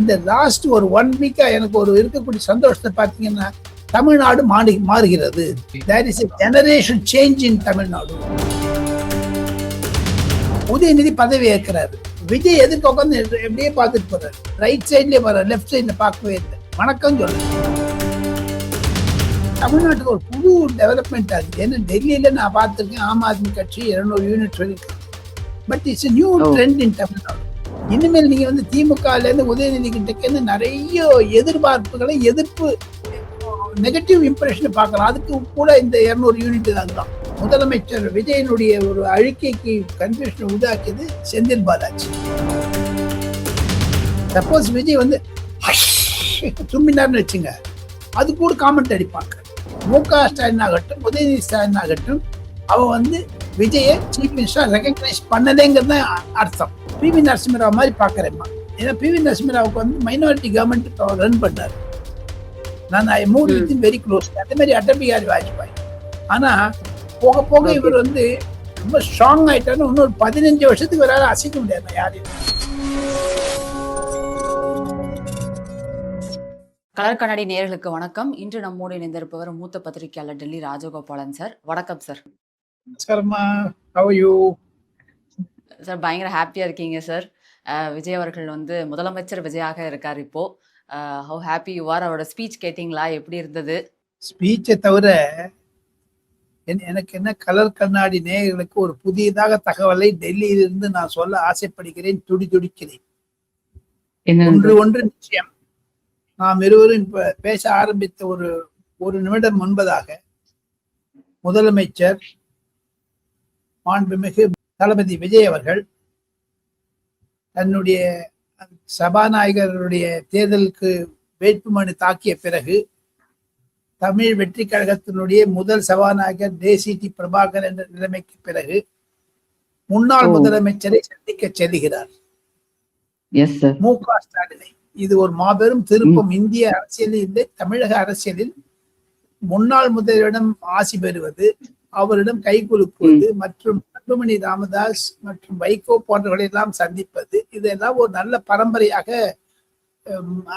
இந்த லாஸ்ட் ஒரு 1 வீக்கா எனக்கு ஒரு இருக்கக்கூடிய சந்தோஷத்தை பார்த்தீங்கன்னா, தமிழ்நாடு மாறுகிறது. There is a generation change in Tamil Nadu. Udhayanidhi பதவி ஏற்கிறாரு. விஜய் எதிர்க்க உட்காந்து எப்படியே பார்த்துட்டு போறாரு. ரைட் சைட்லயே போறாரு, லெஃப்ட் சைட்ல பார்க்கவே இல்லை. வணக்கம் சொல்லுங்க. தமிழ்நாட்டுக்கு ஒரு புது டெவலப்மெண்ட் ஆகுது. ஏன்னா டெல்லியில நான் பார்த்துருக்கேன், ஆம் ஆத்மி கட்சி 200 யூனிட் சொல்லியிருக்காங்க. பட் இட்ஸ் நியூ ட்ரெண்ட் இன் தமிழ்நாடு. இனிமேல் நீங்க வந்து திமுகல இருந்து உதயநிதி கிட்ட நிறைய எதிர்பார்ப்புகளை எதிர்ப்பு நெகட்டிவ் இம்ப்ரெஷன் பார்க்கலாம். அதுக்கு கூட இந்த 200 யூனிட் தான். முதலமைச்சர் விஜயனுடைய ஒரு அழிக்கைக்கு கன்ஃபியூஷன் உண்டாக்கியது செந்தில் பாலாஜி. சப்போஸ் விஜய் வந்து தும்பினார்னு வச்சுங்க, அது கூட காமெண்ட் அடிப்பாங்க. மு.க. ஸ்டாலின் ஆகட்டும், உதயநிதி ஸ்டாலின் ஆகட்டும், அவன் வந்து விஜய சீஃப் மினிஸ்டர் ரெகக்னைஸ் பண்ணதேங்கிறது அர்த்தம். பி.வி. நரசிம்மராவ் மாதிரி பாக்குறேம்மா. ஏன்னா பி.வி. நரசிம்மராவுக்கு வந்து மைனாரிட்டி கவர்மெண்ட் ரன் பண்ணாரு. நான் மூட் வித் வெரி க்ளோஸ். அதே மாதிரி அடல் பிஹாரி வாஜ்பாய். ஆனா போக போக இவர் வந்து ரொம்ப ஸ்ட்ராங் ஆயிட்டாரு. இன்னொரு 15 வருஷத்துக்கு வராது அசைக்க முடியாது யாரையும். கலர் கண்ணாடி நேயர்களுக்கு வணக்கம். இன்று நம்மோடு இணைந்திருப்பவர் மூத்த பத்திரிகையாளர் டெல்லி ராஜகோபாலன் சார். வணக்கம் சார். சார் பயங்கர ஹாப்பியா இருக்கீங்க சார். விஜய் அவர்கள் வந்து முதலமைச்சர் விஜயாக இருக்கார் இப்போ. How happy you are? அவரோட ஸ்பீச் கேட்டீங்களா? எப்படி இருந்தது? ஸ்பீச்சை தவிர எனக்கு என்ன, கலர் கண்ணாடி நேயர்களுக்கு ஒரு புதியதாக தகவலை டெல்லியிலிருந்து நான் சொல்ல ஆசைப்படுகிறேன். துடிக்கிறேன். ஒன்று நிச்சயம். நாம் இருவரும் பேச ஆரம்பித்த ஒரு நிமிடம் முன்பதாக முதலமைச்சர் மாண்புமிகு தளபதி விஜய் அவர்கள் தன்னுடைய சபாநாயகருடைய தேர்தலுக்கு வேட்புமனு தாக்கிய பிறகு தமிழ் வெற்றி கழகத்தினுடைய முதல் சபாநாயகர் தேசிடி பிரபாகர் என்ற நிலைமைக்கு பிறகு முன்னாள் முதலமைச்சரை சந்திக்க செல்கிறார் மு.க. ஸ்டாலினை. இது ஒரு மாபெரும் திருப்பம். இந்திய அரசியலில் இல்லை, தமிழக அரசியலில் முன்னாள் முதல்வரிடம் ஆசி பெறுவது, அவரிடம் கை குலுக்குவது மற்றும் அன்புமணி ராமதாஸ் மற்றும் வைகோ போன்றவர்களை எல்லாம் சந்திப்பது, இதெல்லாம் ஒரு நல்ல பரம்பரையாக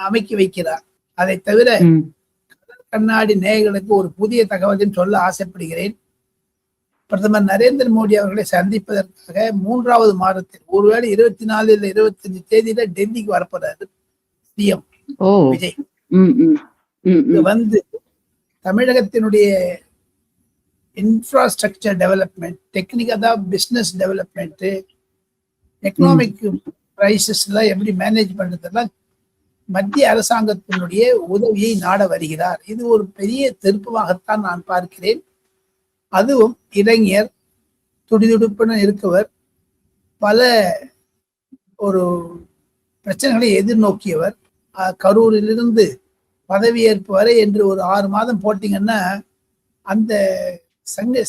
அமைக்கி வைக்கிறார். அதை தவிர கண்ணாடி நேயர்களுக்கு ஒரு புதிய தகவலையும் சொல்ல ஆசைப்படுகிறேன். பிரதமர் நரேந்திர மோடி அவர்களை சந்திப்பதற்காக 3வது மாதத்தில் ஒருவேளை 24 இல்லை 25 தேதியில டெல்லிக்கு வரப்போறாரு சிஎம் விஜய். வந்து தமிழகத்தினுடைய இன்ஃப்ராஸ்ட்ரக்சர் டெவலப்மெண்ட், டெக்னிக்கலா பிசினஸ் டெவலப்மெண்ட், எக்கனாமிக் கிரைசிஸ் எல்லாம் எப்படி மேனேஜ் பண்றதெல்லாம் மத்திய அரசாங்கத்தினுடைய உதவியை நாட வருகிறார். இது ஒரு பெரிய திருப்பமாகத்தான் நான் பார்க்கிறேன். அதுவும் இளைஞர், துடிதுடுப்புடன் இருக்கவர், பல ஒரு பிரச்சனைகளை எதிர்நோக்கியவர், கரூரிலிருந்து பதவியேற்பு வரை என்று ஒரு 6 மாதம் போட்டீங்கன்னா அந்த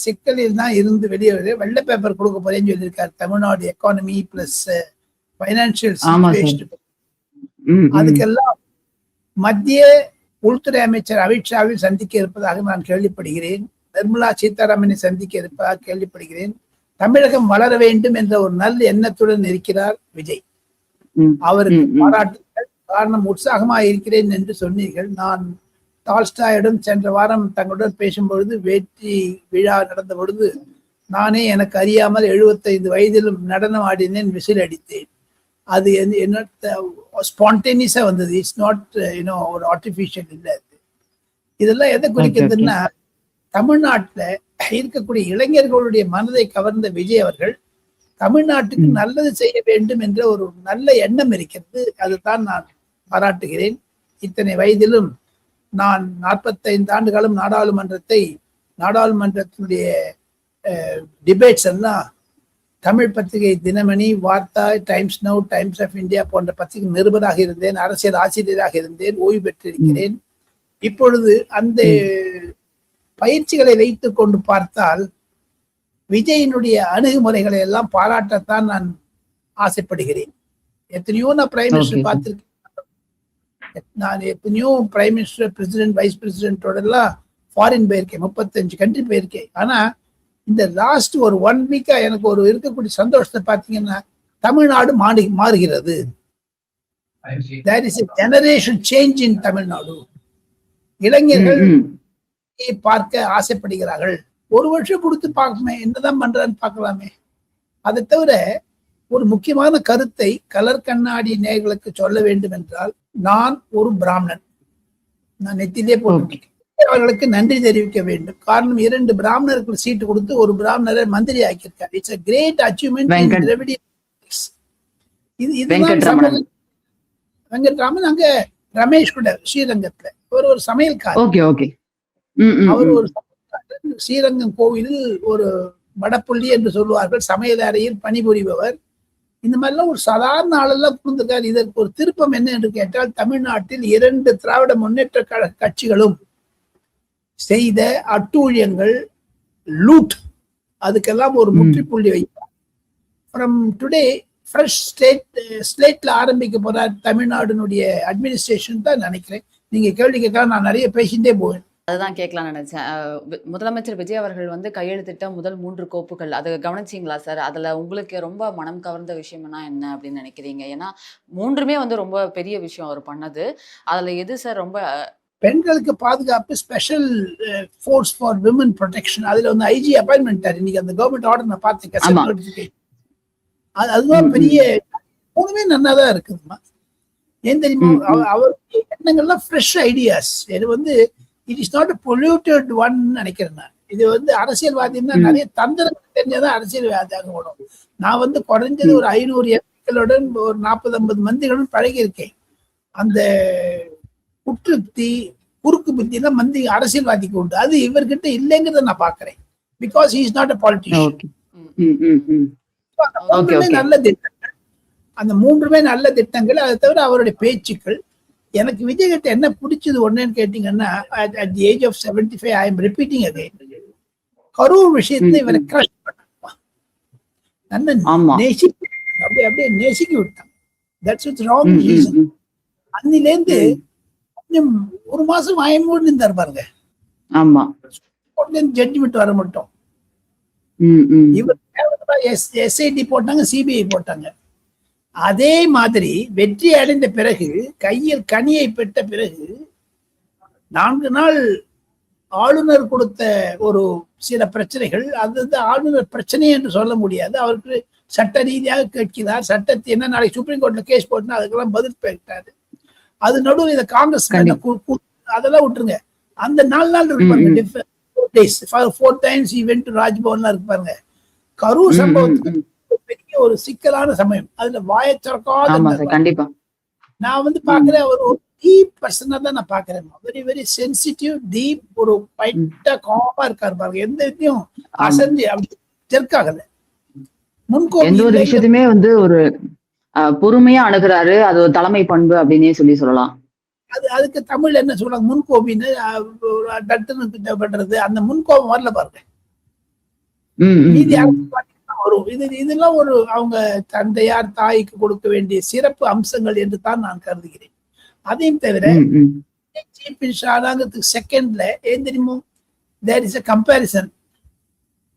சிக்கலில் தான் இருந்து வெளியே வெள்ளை பேப்பர் கொடுக்க போறேன்னு சொல்லியிருக்காரு. Tamil Nadu economy plus financial situation. அதுக்கெல்லாம் மத்திய உள்துறை அமைச்சர் அமித்ஷாவில் சந்திக்க இருப்பதாக நான் கேள்விப்படுகிறேன். நிர்மலா சீதாராமனை சந்திக்க இருப்பதாக கேள்விப்படுகிறேன். தமிழகம் வளர வேண்டும் என்ற ஒரு நல்ல எண்ணத்துடன் இருக்கிறார் விஜய். அவருக்கு பாராட்டுங்கள். காரணம், உற்சாகமாக இருக்கிறேன் என்று சொன்னீர்கள். நான் டால்ஸ்டாயிடம் சென்ற வாரம் தங்களுடன் பேசும்பொழுது, வெற்றி விழா நடந்த பொழுது, நானே எனக்கு அறியாமல் 75 வயதிலும் நடனம் ஆடினேன், விசில் அடித்தேன். அது என்ன ஸ்பான்டேனியஸா வந்தது. இட்ஸ் நாட் ஒரு ஆர்டிபிஷியல் இல்லை. இதெல்லாம் எதை குறிக்கிறதுன்னா, தமிழ்நாட்டுல இருக்கக்கூடிய இளைஞர்களுடைய மனதை கவர்ந்த விஜய் அவர்கள் தமிழ்நாட்டுக்கு நல்லது செய்ய வேண்டும் என்ற ஒரு நல்ல எண்ணம் இருக்கிறது. அதுதான் நான் பாராட்டுகிறேன். இத்தனை வயதிலும் நான் 45 ஆண்டு காலம் நாடாளுமன்றத்தினுடைய டிபேட்ஸ் எல்லாம் தமிழ் பத்திரிகை Dinamani, Vaartha, Times Now, Times of India போன்ற பத்திரிகை நிருபராக இருந்தேன். அரசியல் ஆசிரியராக இருந்தேன். ஓய்வு பெற்றிருக்கிறேன். இப்பொழுது அந்த பயிற்சிகளை வைத்துக் கொண்டு பார்த்தால் விஜயினுடைய அணுகுமுறைகளை எல்லாம் பாராட்டத்தான் நான் ஆசைப்படுகிறேன். எத்தனையோ நான் பிரைம் மினிஸ்டர் பார்த்திருக்கேன். நான் எத்தனையோ பிரைம் மினிஸ்டர், பிரசிடென்ட், வைஸ் பிரசிடென்டோட எல்லாம் ஃபாரின் போயிருக்கேன். 35 கண்ட்ரி போயிருக்கேன். ஆனா இந்த லாஸ்ட் ஒரு 1 வீக்கா எனக்கு ஒரு இருக்கக்கூடிய சந்தோஷத்தை பார்த்தீங்கன்னா, தமிழ்நாடு மாறுகிறது. there is a generation change in Tamil Nadu. இளைஞர்கள் பார்க்க ஆசைப்படுகிறார்கள். ஒரு வருஷம் கொடுத்து பார்க்கமே, என்னதான் பண்றான்னு பார்க்கலாமே. அதை தவிர ஒரு முக்கியமான கருத்தை கலர் கண்ணாடி நேயர்களுக்கு சொல்ல வேண்டும் என்றால், நான் ஒரு பிராமணன், நான் நெத்திலே போட்டு அவர்களுக்கு நன்றி தெரிவிக்க வேண்டும். காரணம், 2 பிராமணருக்கு சீட்டு கொடுத்து ஒரு பிராமணரை மந்திரி ஆக்கியிருக்காரு. It's a great achievement in Dravidian politics. Venkatraman அங்க ரமேஷ் கூட ஸ்ரீரங்கத்துல ஒரு சமையல்காரர். அவர் ஒரு ஸ்ரீரங்கம் கோவிலில் ஒரு வடப்புள்ளி என்று சொல்லுவார்கள், சமையல் அறையில் பணிபுரிபவர். இந்த மாதிரிலாம் ஒரு சாதாரண ஆளெல்லாம் புரிந்திருக்காரு. இதற்கு ஒரு திருப்பம் என்ன என்று கேட்டால், தமிழ்நாட்டில் 2 திராவிட முன்னேற்ற கழக கட்சிகளும் செய்த அட்டூழியங்கள், லூட், அதுக்கெல்லாம் ஒரு முற்றுப்புள்ளி வைத்தார். ஃப்ரம் டுடே ஃப்ரெஷ் ஸ்லேட்ல ஆரம்பிக்க போறார் தமிழ்நாடுனுடைய அட்மினிஸ்ட்ரேஷன் தான் நினைக்கிறேன். நீங்க கேள்வி கேட்கலாம், நான் நிறைய பேசிட்டே போவேன். அதுதான் கேட்கலாம்னு நினைச்சேன். முதலமைச்சர் விஜய் அவர்கள் வந்து கையெழுத்திட்ட முதல் 3 கோப்புகள், அதை கவனிச்சிங்களா சார்? அதுல உங்களுக்கு ரொம்ப மனம் கவர்ந்த விஷயம்னா என்ன அப்படின்னு நினைக்கிறீங்க? ஏன்னா 3மே வந்து ரொம்ப பெரிய விஷயம் அவர் பண்ணது. அதுல எது சார் ரொம்ப? பெண்களுக்கு பாதுகாப்பு, special force for women protection, அதுல வந்து ஐஜி அப்பாயின்மெண்ட். இன்னைக்கு அந்த கவர்மெண்ட் ஆர்டர் நான் பார்த்தேன். அதுதான் பெரிய 3மே நன்னாதான் இருக்குதுமா. ஏன் தெரியுமா, அவருடைய எண்ணங்கள்லாம் ஃப்ரெஷ் ஐடியாஸ். இது வந்து it is not polluted one நினைக்கிறேன் நான். இது வந்து அரசியல்வாதின்னா நிறைய தந்திரங்கள் தெரிஞ்சதான் அரசியல்வாதியாக ஓடும். நான் வந்து குறைஞ்சது ஒரு 500 எம்பிக்களுடன் ஒரு 40-50 மந்திரிகளுடன் பழகி இருக்கேன். அந்த குற்றுப்தி, குறுக்கு புத்தி எல்லாம் மந்தி அரசியல்வாதிக்கு உண்டு. அது இவர்கிட்ட இல்லைங்கிறத நான் பாக்குறேன். Because he is not a politician. நல்ல திட்டங்கள், அந்த 3மே நல்ல திட்டங்கள். அதை தவிர அவருடைய பேச்சுக்கள். எனக்கு விஜய் கிட்ட என்ன பிடிச்சது ஒண்ணுன்னு கேட்டீங்கன்னா, at the age of 75 I am repeating again, Karur விஷயத்துல இவரை கிரஷ் பண்ணாங்க, அப்படியே நேசிக்கி விட்டாங்க. That's it's wrong reason. அன்னிலேருந்து கொஞ்சம் ஒரு மாசம் வாயமூடி இருந்தார் பாருங்க. ஆமா, ஜட்ஜ்மெண்ட் வர மட்டும் இவர் எஸ்ஐடி போட்டாங்க, சிபிஐ போட்டாங்க. அதே மாதிரி வெற்றி அடைந்த பிறகு, கையில் கனியை பெற்ற பிறகு 4 நாள் ஆளுநர் கொடுத்த ஒரு சில பிரச்சனைகள், அது ஆளுநர் பிரச்சனை என்று சொல்ல முடியாது. அவருக்கு சட்ட ரீதியாக கேட்கிறார். சட்டத்தை என்ன, நாளைக்கு சுப்ரீம் கோர்ட்ல கேஸ் போட்டுனா அதுக்கெல்லாம் பதில் பேசிட்டாரு. அது நடுவில் இந்த காங்கிரஸ் அதெல்லாம் விட்டுருங்க. அந்த 4 நாள் இருப்பாங்க, 4 times he went to ராஜ்பவன்லாம் இருப்பாங்க. கரூர் சம்பவத்துக்கு பெரிய ஒரு சிக்கலான சமயம். அதுல வாயை திறக்காத கண்டிப்பா நான் வந்து பாக்குறேன். ஒரு டீப் பர்சனா தான் நான் பாக்குறேன். வெரி வெரி சென்சிட்டிவ், டீப், ஒரு பைட்டா காமா இருக்காரு பாருங்க. எந்த இதையும் அசஞ்சு அப்படி தெற்காகல. முன்கோபி எந்த ஒரு விஷயத்தையுமே வந்து ஒரு பொறுமையா அணுகிறாரு. அது ஒரு தலைமை பண்பு அப்படின்னே சொல்லலாம். அதுக்கு தமிழ் என்ன சொல்றாங்க, முன்கோபின்னு டட்டுன்னு பண்றது. அந்த முன்கோபம் வரல பாருங்க. இதெல்லாம் ஒரு அவங்க தந்தையார் தாய்க்கு கொடுக்க வேண்டிய சிறப்பு அம்சங்கள் என்று தான் நான் கருதுகிறேன். அதையும் தவிர சீஃப் மினிஸ்டர் ஆனாங்கிறதுக்கு செகண்ட்ல ஏன் தெரியுமோ, தேர் இஸ் a கம்பேரிசன்.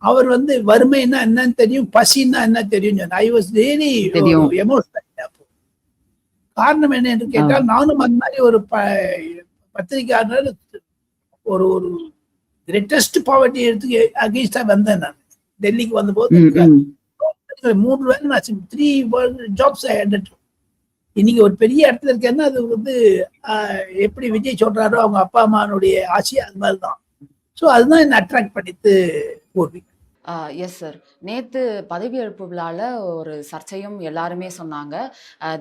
அவர் வந்து வறுமைன்னா என்னன்னு தெரியும், பசின்னா என்ன தெரியும். I was really emotional. காரணம் என்ன என்று கேட்டால், நானும் அந்த மாதிரி ஒரு பத்திரிகையாளர் ஒரு கிரேட்டஸ்ட் பாவர்ட்டி எடுத்து அகேன்ஸ்டா வந்தேன். நான் டெல்லிக்கு வந்தபோது 3 வேலை நான் 3 ஜாப்ஸ். இன்னைக்கு ஒரு பெரிய இடத்துல இருக்கேன்னா அது வந்து எப்படி விஜய் சொல்றாரோ அவங்க அப்பா அம்மானுடைய ஆசை, அது மாதிரிதான். ஸோ அதுதான் என்ன அட்ராக்ட் பண்ணிட்டு போர்வி. Yes sir. நேற்று பதவியேற்பு விழாவில் ஒரு சர்ச்சையும் எல்லாருமே சொன்னாங்க.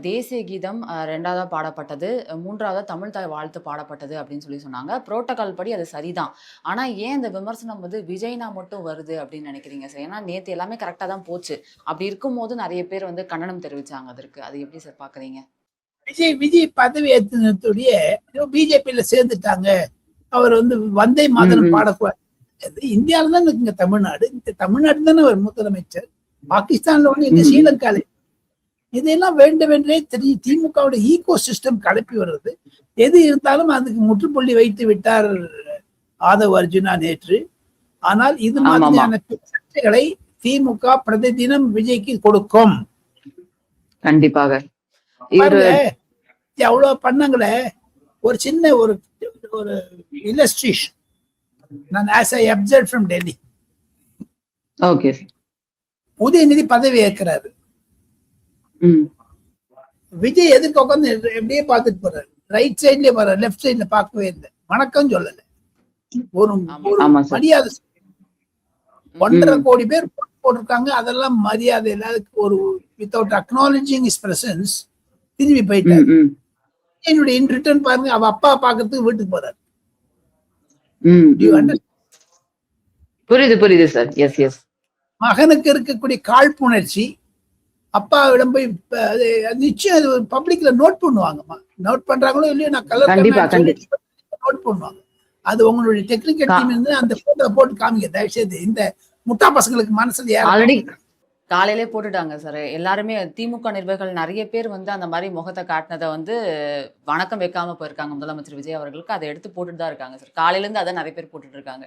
தேசிய கீதம் 2ஆவதா பாடப்பட்டது, 3ஆவதா தமிழ் தாய் வாழ்த்து பாடப்பட்டது அப்படின்னு சொன்னாங்க. புரோட்டோகால் படி அது சரிதான். ஆனால் ஏன் இந்த விமர்சனம் வந்து விஜய்னா மட்டும் வருது அப்படின்னு நினைக்கிறீங்க சார்? ஏன்னா நேற்று எல்லாமே கரெக்டாக தான் போச்சு. அப்படி இருக்கும்போது நிறைய பேர் வந்து கண்டனம் தெரிவிச்சாங்க அதற்கு. அது எப்படி சார் பாக்குறீங்க? விஜய் பதவி ஏற்றுடைய பிஜேபியில சேர்ந்துட்டாங்க, அவர் வந்து வந்தே மாதரம் பாடக்கூடாது. இந்தியாவில தான் இருக்குங்க தமிழ்நாடு. இந்த தமிழ்நாடு தானே அவர் முதலமைச்சர். பாகிஸ்தான்ல ஒண்ணு இங்க ஸ்ரீலங்கால. இதெல்லாம் வேண்டுமென்றே தெரியும். திமுகவுடைய ஈகோ சிஸ்டம் கலப்பி வருது. எது இருந்தாலும் அதுக்கு முற்றுப்புள்ளி வைத்து விட்டார் ஆதவ் அர்ஜுனா நேற்று. ஆனால் இது மாதிரியான சர்ச்சைகளை திமுக பிரதிதினம் விஜய்க்கு கொடுக்கும். கண்டிப்பாக. அவ்வளவு பண்ணங்களே, ஒரு சின்ன ஒரு ஒரு இல்லஸ்ட்ரேஷன் நான் as I observe from Delhi. Okay. Udhayanidhi பதவி ஏற்கிறாரு, விஜய் எதுக்கு உட்காந்து எப்படியே பார்த்துட்டு போறாரு, ரைட் சைட்லயே போறாரு, லெஃப்ட் சைட்ல பார்க்கவே இல்லை, வணக்கம் சொல்லல, ஒரு மரியாதை. 1.5 கோடி பேர் போட்டிருக்காங்க, அதெல்லாம் மரியாதை இல்லாத ஒரு வித்தவுட் அக்னாலஜிங் இஸ் பிரசன்ஸ் திரும்பி போயிட்டாரு. என்னுடைய இன் ரிட்டர்ன் பாருங்க, அவ அப்பா பாக்குறதுக்கு வீட்டுக்கு போறாரு. புரியுது சார். S S. மகனுக்கு இருக்கக்கூடிய காழ்ப்புணர்ச்சி அப்பாவிடம் போய் நிச்சயம் பப்ளிக்ல நோட் பண்ணுவாங்கம்மா. நோட் பண்றாங்களோ இல்லையோ, நான் கலர் நோட் பண்ணுவாங்க. அது உங்களுடைய டெக்னிக்கல் டீம் இருந்து அந்த போட்டோ போட்டு காமிங்க தயவு செய்து. இந்த முட்டா பசங்களுக்கு மனசுல ஆல்ரெடி காலையிலே போட்டுட்டாங்க சார். எல்லாருமே திமுக நிர்வாகிகள் நிறைய பேர் வந்து அந்த மாதிரி முகத்தை காட்டினதை வந்து வணக்கம் வைக்காம போயிருக்காங்க முதலமைச்சர் விஜய் அவர்களுக்கு. அதை எடுத்து போட்டுட்டு தான் இருக்காங்க சார். காலையில இருந்து அதை நிறைய பேர் போட்டுட்டு இருக்காங்க.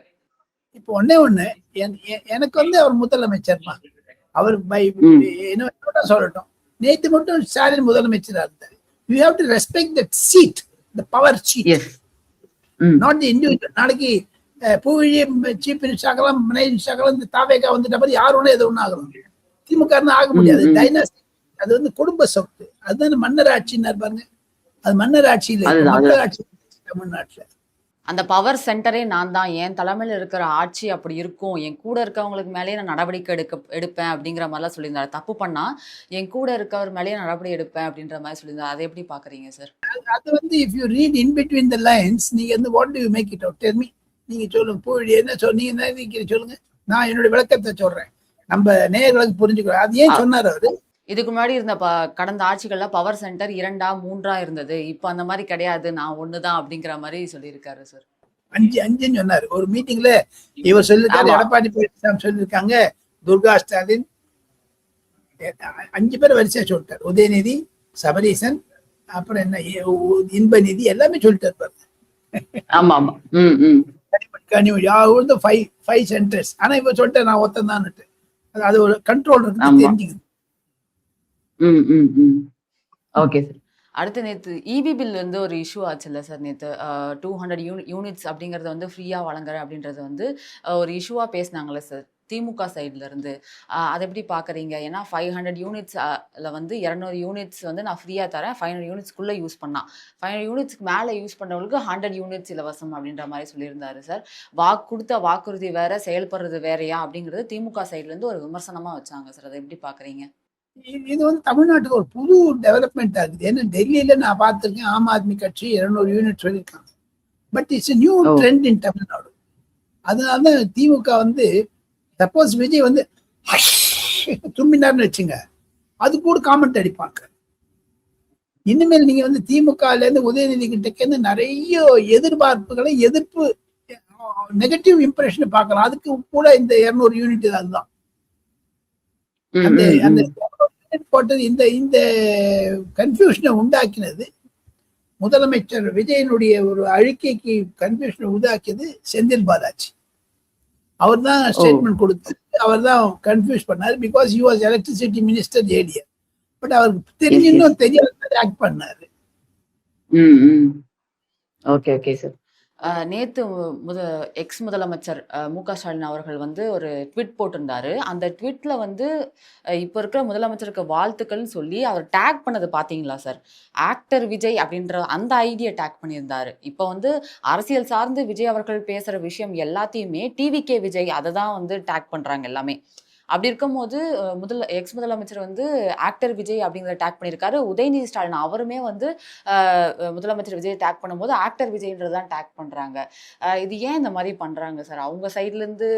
இப்போ ஒண்ணு எனக்கு வந்து அவர் முதலமைச்சர்மா, அவர் என்ன சொல்லட்டும், நேத்து மட்டும் ஸ்டாலின் முதலமைச்சரா இருந்தார். You have to respect that seat, the power seat, not the individual. நாளைக்கு பூவிழி சீஃப் மினிஸ்டர் ஆகலாம், மினிஸ்டர் ஆகலாம், இந்த தாவேகா வந்துட்ட மாதிரி யார் ஒன்றும் எது ஒன்றும் ஆகலாம், திமுக ஆக முடியாது. டைனாஸ்டி, அது வந்து குடும்ப சொத்து. அதுதான் மன்னர் ஆட்சின்னு பாருங்க. அது மன்னர் ஆட்சி இல்லை, மக்கள் ஆட்சி தமிழ்நாட்டுல. அந்த பவர் சென்டரே நான் தான், என் தலைமையில் இருக்கிற ஆட்சி அப்படி இருக்கும், என் கூட இருக்கவங்களுக்கு மேலேயே நான் நடவடிக்கை எடுப்பேன் அப்படிங்கிற மாதிரிலாம் சொல்லியிருந்தாரு. தப்பு பண்ணா என் கூட இருக்கவர் மேலேயே நடவடிக்கை எடுப்பேன் அப்படின்ற மாதிரி சொல்லியிருந்தாரு. அதை எப்படி பாக்குறீங்க சார்? அது வந்து if you read in between the lines, நீங்க வந்து what do you make it out? Tell me. நீங்க சொல்லுங்க, பூழி என்ன நீங்க சொல்லுங்க, நான் என்னுடைய விளக்கத்தை சொல்றேன், நம்ம நேயர்களுக்கு புரிஞ்சுக்கிறோம். அது ஏன் சொன்னார் அவரு? இதுக்கு முன்னாடி இருந்த கடந்த ஆட்சிகள்ல பவர் சென்டர் 2 3 இருந்தது, இப்ப அந்த மாதிரி கிடையாது, நான் 1 தான் அப்படிங்கிற மாதிரி சொல்லியிருக்காரு சார். 5 சொன்னாரு ஒரு மீட்டிங்ல. இவர் சொல்லிருக்காரு, எடப்பாடி பழனிசாமி சொல்லியிருக்காங்க, துர்கா ஸ்டாலின் 5 பேர் வரிசையா சொல்லிட்டாரு. உதயநிதி, சபரீசன், அப்புறம் என்ன இன்பநிதி, எல்லாமே சொல்லிட்டாரு பாருங்க. ஆமா ஆமா. Five centres. ஆனா இப்ப சொல்லிட்டேன் நான் ஒருத்தன் தான். அது ஒரு கண்ட்ரோல் இருக்கு, தெரிஞ்சுக்கணும். Okay sir. அடுத்து நேற்று இபி பில் வந்து ஒரு இஷ்யூ ஆச்சுல்ல சார். நேற்று 200 யூனிட்ஸ் அப்படிங்கறத வந்து ஃப்ரீயா வழங்குறேன் அப்படின்றது வந்து ஒரு இஷ்யூவா பேசினாங்கல்ல சார் திமுக சைட்ல இருந்து. அதை எப்படி பாக்குறீங்க? ஏன்னா 500 யூனிட்ஸ்ல வந்து 200 யூனிட்ஸ் வந்து நான் ஃப்ரீயா தரேன், 500 யூனிட்ஸ்க்குள்ள யூஸ் பண்ணா, 500 யூனிட்ஸ்க்கு மேல யூஸ் பண்றவங்களுக்கு 100 யூனிட்ஸ் இலவசம் அப்படின்ற மாதிரி சொல்லியிருந்தாரு சார். கொடுத்த வாக்குறுதி வேற, செயல்படுறது வேறையா அப்படிங்கிறது திமுக சைட்ல இருந்து ஒரு விமர்சனமா வச்சாங்க சார். அதை எப்படி பாக்குறீங்க? இது வந்து தமிழ்நாட்டுக்கு ஒரு புது டெவலப்மெண்ட் ஆகுது. ஏன்னா டெல்லியில நான் பார்த்திருக்கேன், ஆம் ஆத்மி கட்சி 200 யூனிட் சொல்லியிருக்காங்க. பட் இட்ஸ் நியூ ட்ரெண்ட் இன் தமிழ்நாடு. அதனால திமுக வந்து சப்போஸ் விஜய் வந்து தும்பினார்னு வச்சுங்க, அது கூட காமெண்ட் அடிப்பாங்க. இனிமேல் நீங்க வந்து திமுகல இருந்து உதயநிதி கிட்ட நிறைய எதிர்பார்ப்புகளை, எதிர்ப்பு, நெகட்டிவ் இம்ப்ரெஷன் பார்க்கலாம். அதுக்கு கூட இந்த 200 யூனிட் அதுதான் அந்த போட்டது. இந்த கன்ஃபியூஷனை உண்டாக்கினது முதலமைச்சர் விஜயனுடைய ஒரு அழுக்கைக்கு கன்ஃபியூஷனை உண்டாக்கியது செந்தில் பாலாஜி. அவர் தான் ஸ்டேட்மெண்ட் கொடுத்தாரு, அவர் தான் கன்ஃபியூஸ் பண்ணாரு. Because he was electricity minister ATM. But அவருக்கு தெரிஞ்சும் தெரியாத ஆக்ட் பண்ணாரு. Okay okay sir. நேத்து எக்ஸ் முதலமைச்சர் மு.க. ஸ்டாலின் அவர்கள் வந்து ஒரு ட்வீட் போட்டிருந்தாரு. அந்த ட்வீட்ல வந்து இப்ப இருக்கிற முதலமைச்சருக்கு வாழ்த்துக்கள்னு சொல்லி அவர் டேக் பண்ணது பாத்தீங்களா சார்? ஆக்டர் விஜய் அப்படின்ற அந்த ஐடியா டேக் பண்ணியிருந்தாரு. இப்ப வந்து அரசியல் சார்ந்து விஜய் அவர்கள் பேசுற விஷயம் எல்லாத்தையுமே டிவிகே விஜய் அதை தான் வந்து டேக் பண்றாங்க எல்லாமே. அப்படி இருக்கும்போது எக்ஸ் முதலமைச்சர் வந்து ஆக்டர் விஜய் அப்படிங்கிற டேக் பண்ணியிருக்காரு. உதயநிதி ஸ்டாலின் அவருமே வந்து முதலமைச்சர் விஜய் டேக் பண்ணும்போது ஆக்டர் விஜய்ன்றதான் டேக் பண்றாங்க. இது ஏன் இந்த மாதிரி பண்றாங்க சார்? அவங்க சைட்ல இருந்து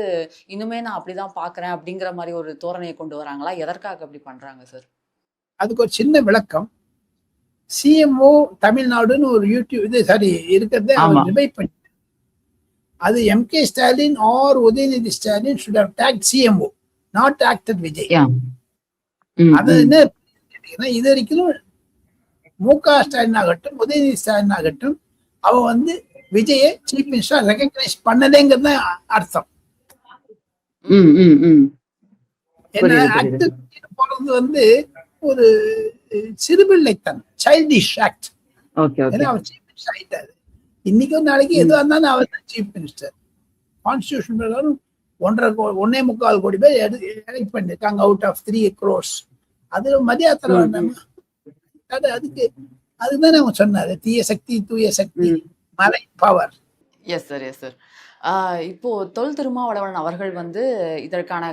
இன்னுமே நான் அப்படிதான் பாக்குறேன் அப்படிங்கிற மாதிரி ஒரு தோரணையை கொண்டு வராங்களா? எதற்காக அப்படி பண்றாங்க சார்? அதுக்கு ஒரு சின்ன விளக்கம். சிஎம்ஓ தமிழ்நாடுன்னு ஒரு யூடியூப் இது சாரி இருக்கிறத அவர் ரிவைவ் பண்ணி, அது MK Stalin or Udhayanidhi Stalin should have tagged CMO, not actor Vijay. அது என்ன இது வரைக்கும் மு.க. ஸ்டாலின் ஆகட்டும், உதயநிதி ஸ்டாலின் ஆகட்டும், அவன் வந்து விஜயை சீஃப் மினிஸ்டர் ரெகக்னைஸ் பண்ணலைங்கிறது அர்த்தம். என்ன ஆக்டர் போறது வந்து ஒரு சிறுபிள்ளைத்தனம், சைல்டிஷ் ஆக்ட். ஓகே ஓகே ஏன்னா அவர் சீஃப் மினிஸ்டர் ஆயிட்டாரு. இன்னைக்கும் நாளைக்கு எதுவாக இருந்தாலும் அவர் தான் சீஃப் மினிஸ்டர். கான்ஸ்டியூஷன் பிரகாரம் 1.25 கோடி பேர் எலெக்ட் பண்ணிருக்காங்க அவுட் ஆஃப் 3 crores. அது மரியாதை தர வேண்டாமா? அதுதான் அவங்க சொன்னாரு, தீய சக்தி தூய சக்தி, மலை power. S sir, yes sir. இப்போ தொல் திருமாவளவன் அவர்கள் வந்து இதற்கான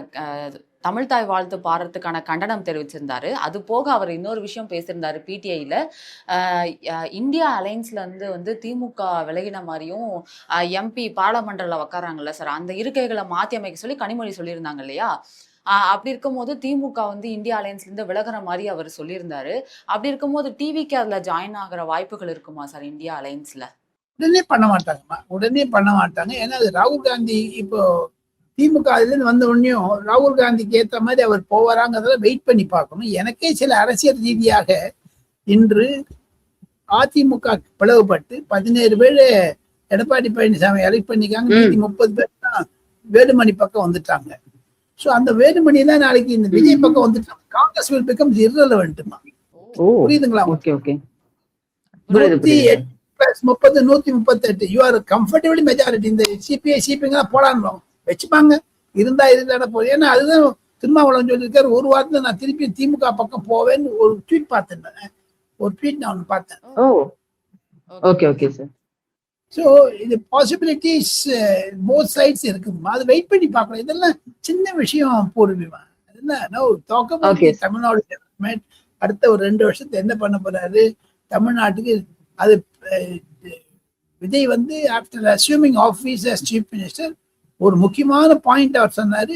தமிழ்தாய் வாழ்த்து பாடுறதுக்கான கண்டனம் தெரிவிச்சிருந்தாரு. அது போக அவர் இன்னொரு விஷயம் பேசியிருந்தாரு பிடிஐல. இந்தியா அலைன்ஸ்ல வந்து திமுக விலகின மாதிரியும் எம்பி பாராளுமன்றத்தில் உட்காராங்கல்ல சார், அந்த இருக்கைகளை மாற்றி அமைக்க சொல்லி கனிமொழி சொல்லியிருந்தாங்க இல்லையா? அப்படி இருக்கும்போது திமுக வந்து இந்தியா அலையன்ஸ்ல இருந்து விலகிற மாதிரி அவர் சொல்லியிருந்தாரு. அப்படி இருக்கும்போது டிவிக்கு அதுல ஜாயின் ஆகிற வாய்ப்புகள் இருக்குமா சார் இந்தியா அலையன்ஸ்ல? உடனே பண்ண மாட்டாங்கம்மா, உடனே பண்ண மாட்டாங்க. ஏன்னா அது ராகுல் காந்தி இப்போ திமுக அதுலேருந்து வந்த உடனேயும் ராகுல் காந்திக்கு ஏற்ற மாதிரி அவர் போவாராங்கிறத வெயிட் பண்ணி பார்க்கணும். எனக்கே சில அரசியல் ரீதியாக இன்று அதிமுக பிளவுபட்டு 17 பேர் எடப்பாடி பழனிசாமி எலெக்ட் பண்ணிக்காங்க, 30 பேர் தான் வேலுமணி பக்கம் வந்துட்டாங்க. ஸோ அந்த வேலுமணி தான் நாளைக்கு இந்த விஜய் பக்கம் வந்துட்டாங்க. காங்கிரஸ் வில் பிகம் irrelevantமா. புரியுதுங்களா? 108 + 30 138. You are comfortably majority. இந்த சிபிஐ சிபிங்கெல்லாம் போடான்னு வச்சுப்பாங்க, இருந்தா போதும். ஏன்னா அதுதான் திருமாவளவன் சொல்லியிருக்காரு, ஒரு வாரத்துல நான் திருப்பி திமுக பக்கம் போவேன்னு ஒரு ட்வீட் பார்த்தேன். ஒரு ட்வீட் நான் பார்த்தேன். Okay okay sir. ஸோ இது பாசிபிலிட்டிஸ் போத் சைட்ஸ் இருக்குதுமா, அது வெயிட் பண்ணி பார்க்கலாம். இதெல்லாம் சின்ன விஷயம் பூர்விமா. தமிழ்நாடு டெவலப்மெண்ட் அடுத்த ஒரு 2 வருஷத்துல என்ன பண்ண போறாரு தமிழ்நாட்டுக்கு? அது விஜய் வந்து after assuming office as chief minister ஒரு முக்கியமான பாயிண்ட் அவர் சொன்னாரு,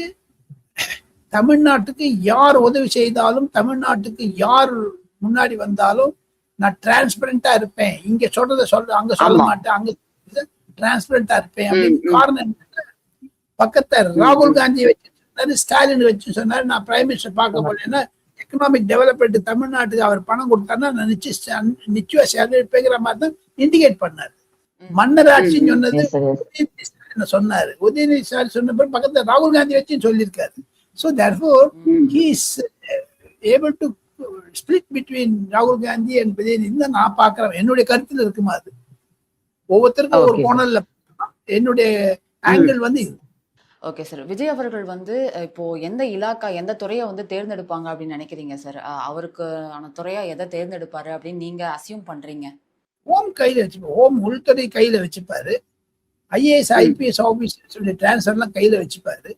தமிழ்நாட்டுக்கு யார் உதவி செய்தாலும், தமிழ்நாட்டுக்கு யார் முன்னாடி வந்தாலும் நான் டிரான்ஸ்பரண்டா இருப்பேன். இங்க சொல்றத அங்க சொல்ல மாட்டேன், அங்க டிரான்ஸ்பரண்டா இருப்பேன் அப்படின்னு. காரணம் பக்கத்தை ராகுல் காந்தியை வச்சு சொன்னாரு, ஸ்டாலின் வச்சு சொன்னாரு, நான் பிரைம் மினிஸ்டர் பார்க்க போலேன்னா எக்கனாமிக் டெவலப்மெண்ட் தமிழ்நாட்டுக்கு அவர் பணம் கொடுத்தாருன்னா நான் நிச்சயம் சேலரிப்பேங்கிற மாதிரி தான் இண்டிகேட் பண்ணாரு. மன்னர் ஆட்சின்னு சொன்னது சொன்னாரு, உதயநிதி ஸ்டாலின் சொன்ன பிறகு பக்கத்துல ராகுல் காந்தி வச்சு சொல்லியிருக்காரு. So therefore he is able to split between ராகுல் காந்தி அண்ட் உதயநிதி தான் நான் பாக்குறேன். என்னுடைய கருத்துல இருக்குமா? அது ஒவ்வொருத்தருக்கும் ஒரு கோணல்ல என்னுடைய ஆங்கிள் வந்து இது. Okay sir. விஜய் அவர்கள் வந்து இப்போ எந்த இலாக்கா எந்த துறையை வந்து தேர்ந்தெடுப்பாங்க அப்படின்னு நினைக்கிறீங்க சார்? அவருக்கான துறையா எதை தேர்ந்தெடுப்பாரு அப்படின்னு நீங்க அசியூம் பண்றீங்க? ஹோம் கையில வச்சுப்பாரு, ஹோம் உள்துறை கையில வச்சுப்பாரு, ஐஏஎஸ் ஐபிஎஸ் ஆபீசர் டிரான்ஸ்ஃபர்லாம் கையில வச்சுப்பாரு.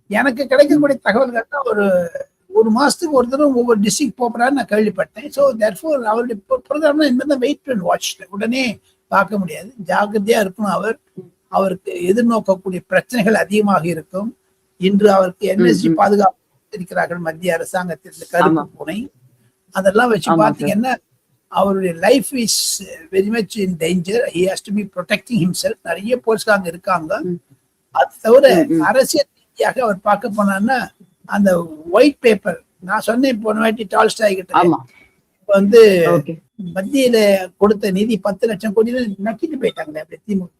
எனக்கு கிடைக்கக்கூடிய தகவல்கள் ஒரு மாசத்துக்கு ஒரு தடவை ஒவ்வொரு டிஸ்ட்ரிக்ட் போறான்னு நான் கேள்விப்பட்டேன். ஸோ therefore அவருடைய ப்ரோக்ராம்லாம் இனிமேல் வெயிட் பண்ணி வாட்ச், உடனே பார்க்க முடியாது, ஜாக்கிரதையா இருக்கணும். அவருக்கு எதிர்நோக்கக்கூடிய பிரச்சனைகள் அதிகமாக இருக்கும். இன்று அவருக்கு என்எஸ்ஜி பாதுகாப்பு இருக்கிறார்கள் மத்திய அரசாங்கத்தில், கருப்பு பூனை, அதெல்லாம் வச்சு பாத்தீங்கன்னா அவருடைய life is very much in danger. He has to be protecting himself. நிறைய போலீஸ்காரங்க இருக்காங்க. அது தவிர அரசியல் ரீதியாக அவர் பார்க்க போனான்னா அந்த ஒயிட் பேப்பர் நான் சொன்னேன் போன வாட்டி டால்ஸ்டாய் கிட்ட வந்து மத்தியில கொடுத்த நிதி 10 லட்சம் கோடி நக்கிட்டு போயிட்டாங்களே அப்படி திமுக.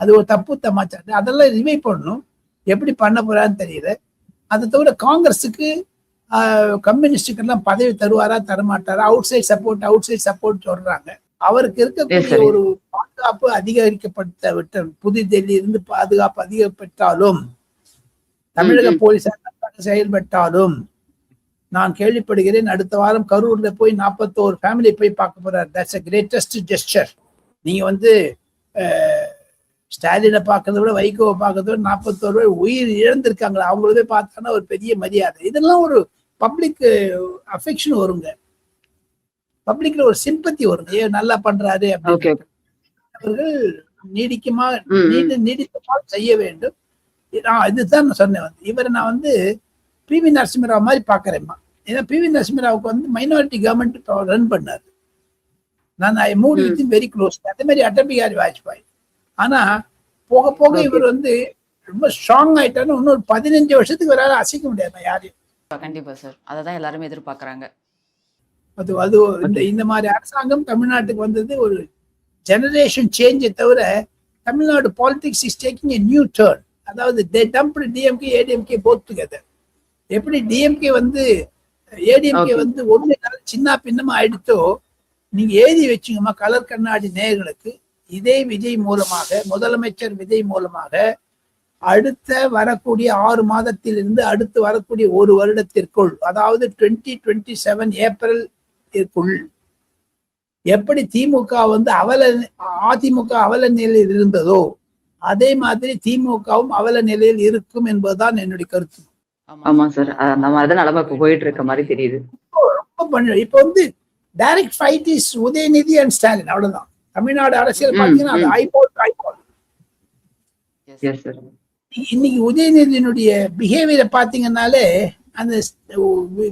அது ஒரு தப்பு தமாச்சாரு. அதெல்லாம் ரிவைவ் பண்ணணும். எப்படி பண்ண போறான்னு தெரியல. அதை தவிர காங்கிரஸுக்கு கம்யூனிஸ்டுக்கு எல்லாம் பதவி தருவாரா தரமாட்டாரா? அவுட் சைட் சப்போர்ட் சொல்றாங்க. அவருக்கு இருக்கக்கூடிய ஒரு பாதுகாப்பு அதிகரிக்கப்பட்ட விட்ட புதுடெல்லி இருந்து பாதுகாப்பு அதிகப்பட்டாலும், தமிழக போலீசார் செயல்பட்டாலும், நான் கேள்விப்படுகிறேன் அடுத்த வாரம் கரூர்ல போய் 41 ஃபேமிலி போய் பார்க்க போறாரு. That's a greatest gesture. நீங்க வந்து ஸ்டாலினை பார்க்கறத விட வைகோவை பார்க்கறத விட 41 பேர் உயிர் இழந்திருக்காங்களா, அவங்களவே பார்த்தாங்கன்னா ஒரு பெரிய மரியாதை. இதெல்லாம் ஒரு பப்ளிக் அஃபெக்ஷன் வருங்க, பப்ளிக்ல ஒரு சிம்பத்தி வருங்க. ஏன் நல்லா பண்றாரு அப்படின்னு அவர்கள் நீடிக்கமா செய்ய வேண்டும். இதுதான் நான் சொன்னேன். இவரை நான் வந்து பிவி நரசிம்மராவ் மாதிரி பாக்குறேம்மா. ஏன்னா பிவி நரசிம்மராவுக்கு வந்து மைனாரிட்டி கவர்மெண்ட் ரன் பண்ணாரு. நான் ஐ move with him very close. அதே மாதிரி அடல் பிஹாரி வாஜ்பாய். ஆனா போக போக இவர் வந்து ரொம்ப ஸ்ட்ராங் ஆயிட்டான்னு இன்னொரு 15 வருஷத்துக்கு வராது அசைக்க முடியாது யாரையும். கண்டிப்பா சார், அததான் எல்லாருமே எதிர்பார்க்கறாங்க. அது இந்த மாதிரி அரசாங்கம் தமிழ்நாட்டுக்கு வந்தது ஒரு ஜெனரேஷன் சேஞ்சை தவிர Tamil Nadu politics is taking a new turn. அதாவது டிஎம்கே ஏடிஎம்கே போத் டுகெதர். எப்படி டிஎம்கே வந்து ஏடிஎம்கே வந்து ஒண்ணு சின்ன பின்னமா ஆயிடுச்சோ, நீங்க எழுதி வச்சுங்கம்மா கலர் கண்ணாடி நேயர்களுக்கு. இதே விஜய் மூலமாக, முதலமைச்சர் விஜய் மூலமாக அடுத்த வரக்கூடிய 6 மாதத்திலிருந்து அடுத்து வரக்கூடிய 1 வருடத்திற்குள், அதாவது 2027 ஏப்ரல் எப்படி திமுக அதிமுக அவல நிலையில் இருந்ததோ அதே மாதிரி திமுகவும் அவல நிலையில் இருக்கும் என்பதுதான் என்னுடைய கருத்து. ஆமா சார், அந்த மாதிரிதான் நிலைமை இப்ப போயிட்டு இருக்க மாதிரி தெரியுது. ரொம்ப இப்ப direct fight is Udhayanidhi and Stalin, அவ்வளவுதான். தமிழ்நாடு அரசியல் பாத்தீங்கன்னா அது ஐபால். Yes sir. இன்னைக்கு உதயநிதியினுடைய பிஹேவியரை பாத்தீங்கன்னாலே, அந்த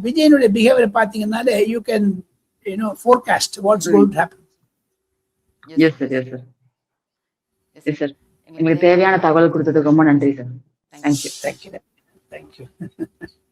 விஜயனுடைய பிஹேவியரை பாத்தீங்கன்னாலே you can forecast what's going to happen. Yes sir, yes sir, yes sir. எங்களுக்கு தேவையான தகவல் கொடுத்ததுக்கு ரொம்ப நன்றி சார். தேங்க்யூ. Thank you.